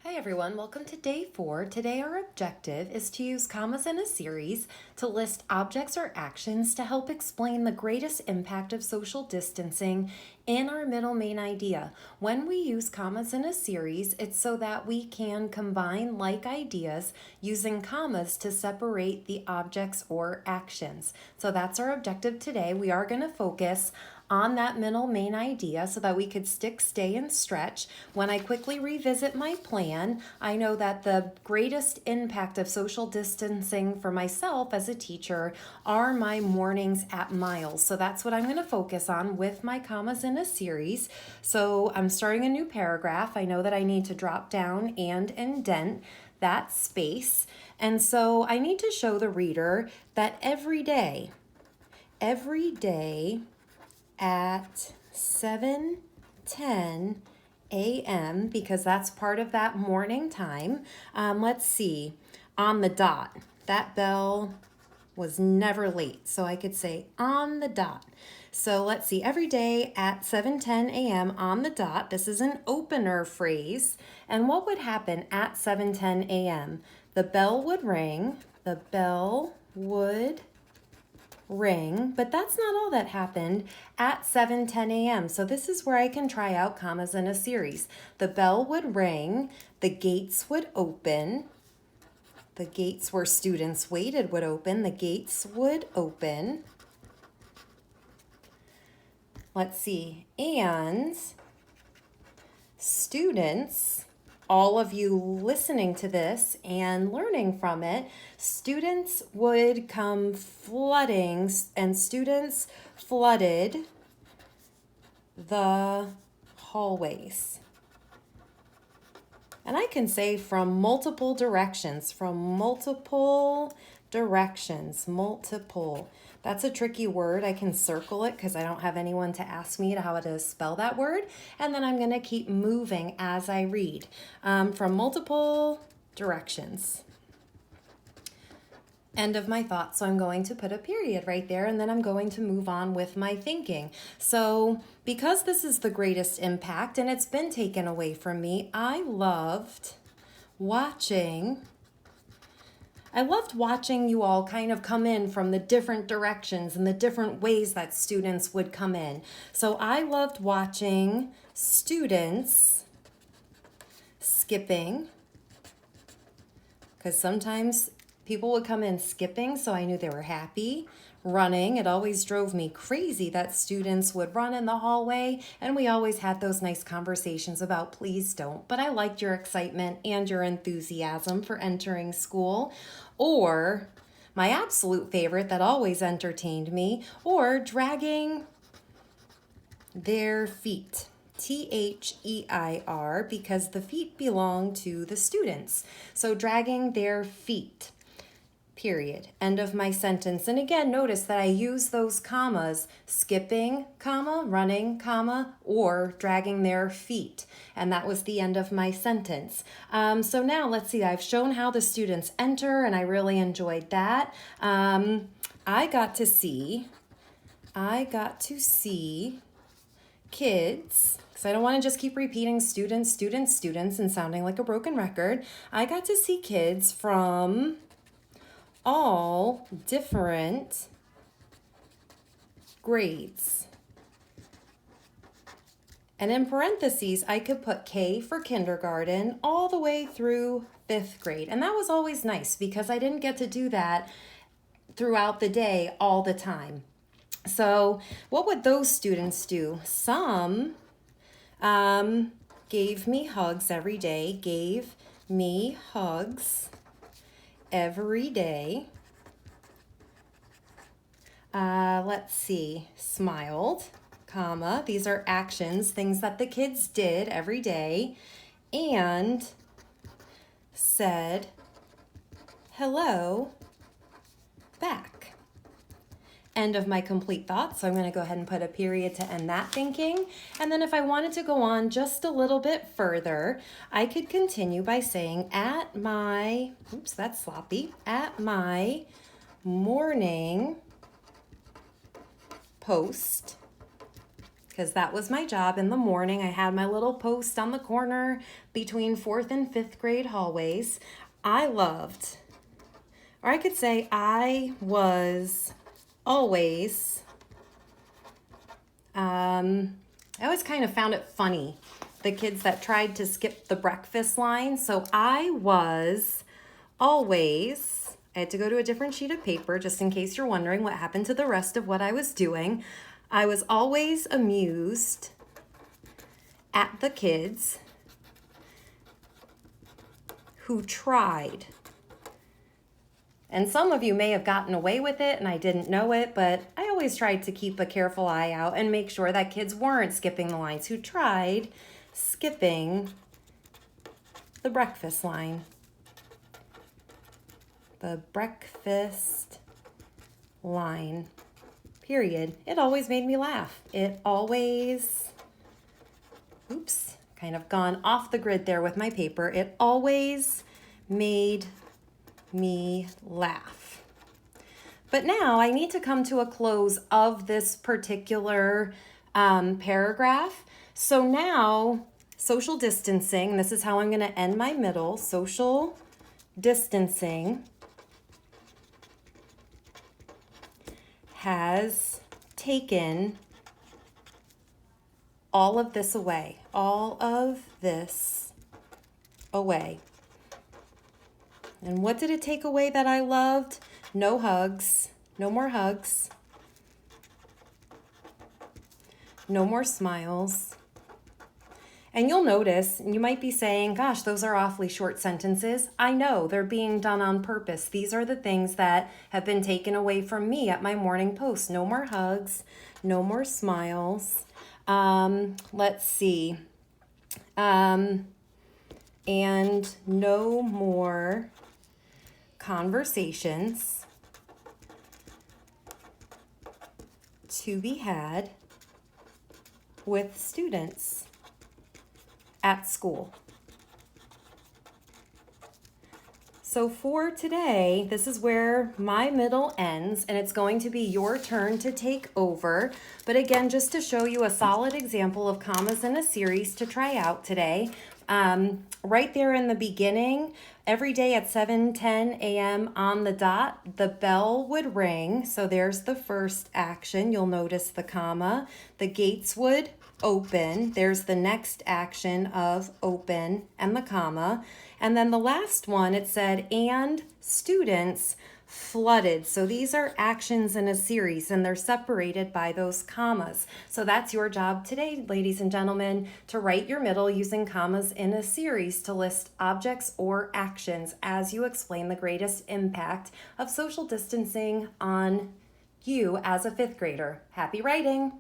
Hi everyone, welcome to day 4. Today our objective is to use commas in a series to list objects or actions to help explain the greatest impact of social distancing in our middle main idea. When we use commas in a series, it's so that we can combine like ideas using commas to separate the objects or actions. So that's our objective today. We are going to focus on that middle main idea so that we could stick, stay, and stretch. When I quickly revisit my plan, I know that the greatest impact of social distancing for myself as a teacher are my mornings at Miles. So that's what I'm going to focus on with my commas in a series. So I'm starting a new paragraph. I know that I need to drop down and indent that space. And so I need to show the reader that every day at 7:10 a.m. because that's part of that morning time. Let's see, on the dot. That bell was never late, so I could say on the dot. So let's see, every day at 7:10 a.m. on the dot. This is an opener phrase. And what would happen at 7:10 a.m.? The bell would ring. The bell would ring, but that's not all that happened at 7:10 a.m. So this is where I can try out commas in a series. The bell would ring, the gates would open, the gates where students waited would open, the gates would open. Let's see, and students, all of you listening to this and learning from it, students would come flooding, and students flooded the hallways. And I can say from multiple directions, multiple. That's a tricky word. I can circle it because I don't have anyone to ask me how to spell that word. And then I'm going to keep moving as I read from multiple directions. End of my thought. So I'm going to put a period right there and then I'm going to move on with my thinking. So because this is the greatest impact and it's been taken away from me, I loved watching you all kind of come in from the different directions and the different ways that students would come in. So I loved watching students skipping, because sometimes people would come in skipping, so I knew they were happy. Running, it always drove me crazy that students would run in the hallway, and we always had those nice conversations about please don't. But I liked your excitement and your enthusiasm for entering school. Or my absolute favorite that always entertained me, or dragging their feet. T-H-E-I-R, because the feet belong to the students. So dragging their feet. Period. End of my sentence. And again, notice that I use those commas, skipping, comma, running, comma, or dragging their feet. And that was the end of my sentence. So now let's see, I've shown how the students enter and I really enjoyed that. I got to see kids, because I don't want to just keep repeating students and sounding like a broken record. I got to see kids from all different grades. And in parentheses, I could put K for kindergarten all the way through 5th grade. And that was always nice because I didn't get to do that throughout the day all the time. So what would those students do? Some gave me hugs every day, gave me hugs every day. Let's see, smiled, comma, these are actions, things that the kids did every day, and said hello back. End of my complete thought. So I'm going to go ahead and put a period to end that thinking. And then if I wanted to go on just a little bit further, I could continue by saying at my morning post because that was my job in the morning. I had my little post on the corner between 4th and 5th grade hallways. I loved, or I could say I was always, I always kind of found it funny, the kids that tried to skip the breakfast line. So I was always, I had to go to a different sheet of paper just in case you're wondering what happened to the rest of what I was doing. I was always amused at the kids who tried. And some of you may have gotten away with it and I didn't know it, but I always tried to keep a careful eye out and make sure that kids weren't skipping the lines, who tried skipping the breakfast line. The breakfast line, period. It always made me laugh. It always, oops, kind of gone off the grid there with my paper. It always made me laugh. But now I need to come to a close of this particular paragraph. So now, social distancing, this is how I'm going to end my middle. Social distancing has taken all of this away. All of this away. And what did it take away that I loved? No hugs. No more hugs. No more smiles. And you'll notice, and you might be saying, gosh, those are awfully short sentences. I know, they're being done on purpose. These are the things that have been taken away from me at my morning post. No more hugs, no more smiles. Let's see. And no more conversations to be had with students at school. So for today, this is where my middle ends, and it's going to be your turn to take over. But again, just to show you a solid example of commas in a series to try out today, right there in the beginning, every day at 7:10 a.m. on the dot, the bell would ring. So there's the first action. You'll notice the comma. The gates would open. There's the next action of open and the comma. And then the last one, it said, and students flooded. So these are actions in a series and they're separated by those commas. So that's your job today, ladies and gentlemen, to write your middle using commas in a series to list objects or actions as you explain the greatest impact of social distancing on you as a 5th grader. Happy writing!